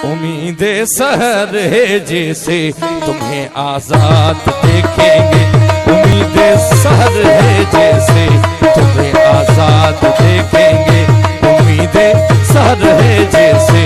उम्मीदे सहर है जैसे तुम्हें आजाद देखेंगे, उम्मीदे सहर है जैसे तुम्हें आजाद देखेंगे, उम्मीदे सहर है जैसे